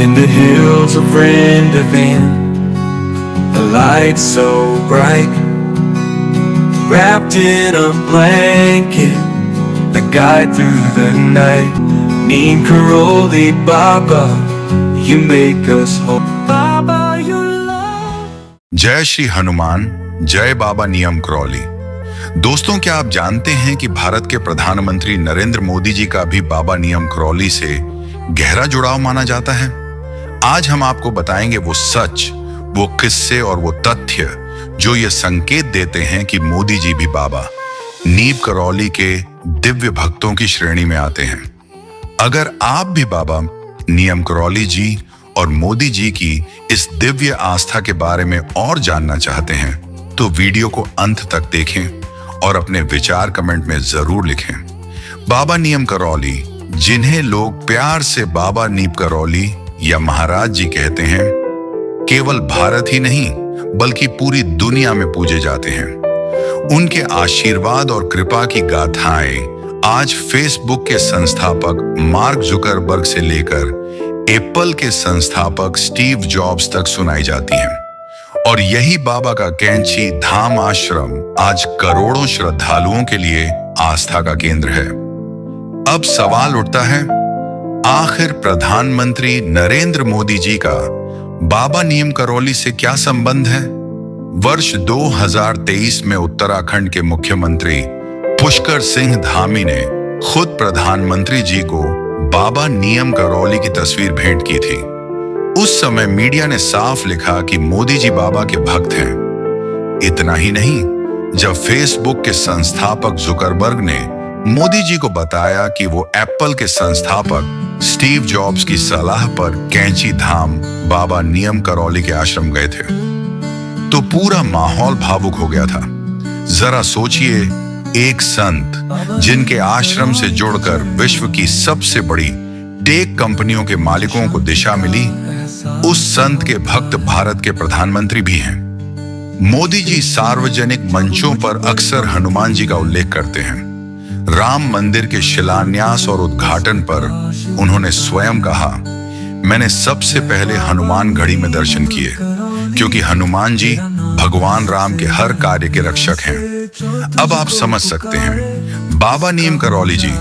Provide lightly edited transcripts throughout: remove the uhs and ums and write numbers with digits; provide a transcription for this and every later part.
In the hills of Rendezvous, the light so bright, wrapped in a blanket, the guide through the night. Neem Karoli Baba, you make us whole. Baba, you love. जय श्री हनुमान, जय बाबा नियम करौली। दोस्तों, क्या आप जानते हैं कि भारत के प्रधानमंत्री नरेंद्र मोदी जी का भी बाबा नियम करौली से गहरा जुड़ाव माना जाता है। आज हम आपको बताएंगे वो सच, वो किस्से और वो तथ्य जो ये संकेत देते हैं कि मोदी जी भी बाबा नीम करौली के दिव्य भक्तों की श्रेणी में आते हैं। अगर आप भी बाबा नियम करौली जी और मोदी जी की इस दिव्य आस्था के बारे में और जानना चाहते हैं तो वीडियो को अंत तक देखें और अपने विचार कमेंट में जरूर लिखें। बाबा नियम करौली, जिन्हें लोग प्यार से बाबा नीम करौली या महाराज जी कहते हैं, केवल भारत ही नहीं बल्कि पूरी दुनिया में पूजे जाते हैं। उनके आशीर्वाद और कृपा की गाथाएं आज फेसबुक के संस्थापक मार्क जुकरबर्ग से लेकर एप्पल के संस्थापक स्टीव जॉब्स तक सुनाई जाती हैं। और यही बाबा का कैंची धाम आश्रम आज करोड़ों श्रद्धालुओं के लिए आस्था का केंद्र है। अब सवाल उठता है, आखिर प्रधानमंत्री नरेंद्र मोदी जी का बाबा नियम करौली से क्या संबंध है? वर्ष 2023 में उत्तराखंड के मुख्यमंत्री पुष्कर सिंह धामी ने खुद प्रधानमंत्री जी को बाबा नियम करौली की तस्वीर भेंट की थी। उस समय मीडिया ने साफ लिखा कि मोदी जी बाबा के भक्त हैं। इतना ही नहीं, जब फेसबुक के संस्थापक जुकरबर्ग ने मोदी जी को बताया कि वो एप्पल के संस्थापक स्टीव जॉब्स की सलाह पर कैंची धाम बाबा नियम करौली के आश्रम गए थे, तो पूरा माहौल भावुक हो गया था। जरा सोचिए, एक संत जिनके आश्रम से जुड़कर विश्व की सबसे बड़ी टेक कंपनियों के मालिकों को दिशा मिली, उस संत के भक्त भारत के प्रधानमंत्री भी हैं। मोदी जी सार्वजनिक मंचों पर अक्सर हनुमान जी का उल्लेख करते हैं। राम मंदिर के शिलान्यास और उद्घाटन पर उन्होंने स्वयं कहा, मैंने सबसे पहले हनुमान गढ़ी में दर्शन किए, क्योंकि हनुमान जी भगवान राम के हर कार्य के रक्षक हैं। अब आप समझ सकते हैं, बाबा नियम करौली जी,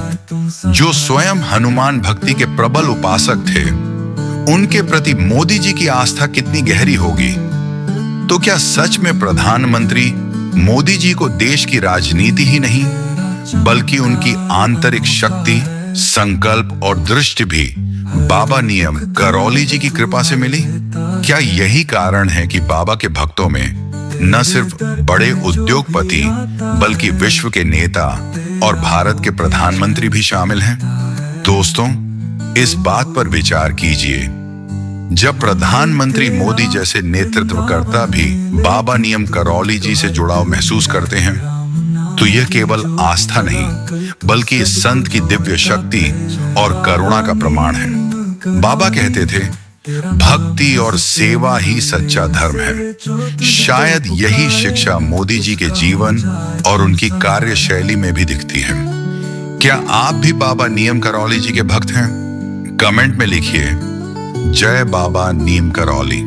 जो स्वयं हनुमान भक्ति के प्रबल उपासक थे, उनके प्रति मोदी जी की आस्था कितनी गहरी होगी। तो क्या सच में प्रधानमंत्री मोदी जी को देश की राजनीति ही नहीं बल्कि उनकी आंतरिक शक्ति, संकल्प और दृष्टि भी बाबा नियम करौली जी की कृपा से मिली? क्या यही कारण है कि बाबा के भक्तों में न सिर्फ बड़े उद्योगपति बल्कि विश्व के नेता और भारत के प्रधानमंत्री भी शामिल हैं? दोस्तों, इस बात पर विचार कीजिए। जब प्रधानमंत्री मोदी जैसे नेतृत्वकर्ता भी बाबा नियम करौली जी से जुड़ाव महसूस करते हैं, तो यह केवल आस्था नहीं बल्कि इस संत की दिव्य शक्ति और करुणा का प्रमाण है। बाबा कहते थे, भक्ति और सेवा ही सच्चा धर्म है। शायद यही शिक्षा मोदी जी के जीवन और उनकी कार्यशैली में भी दिखती है। क्या आप भी बाबा नियम करौली जी के भक्त हैं? कमेंट में लिखिए, जय बाबा नियम करौली।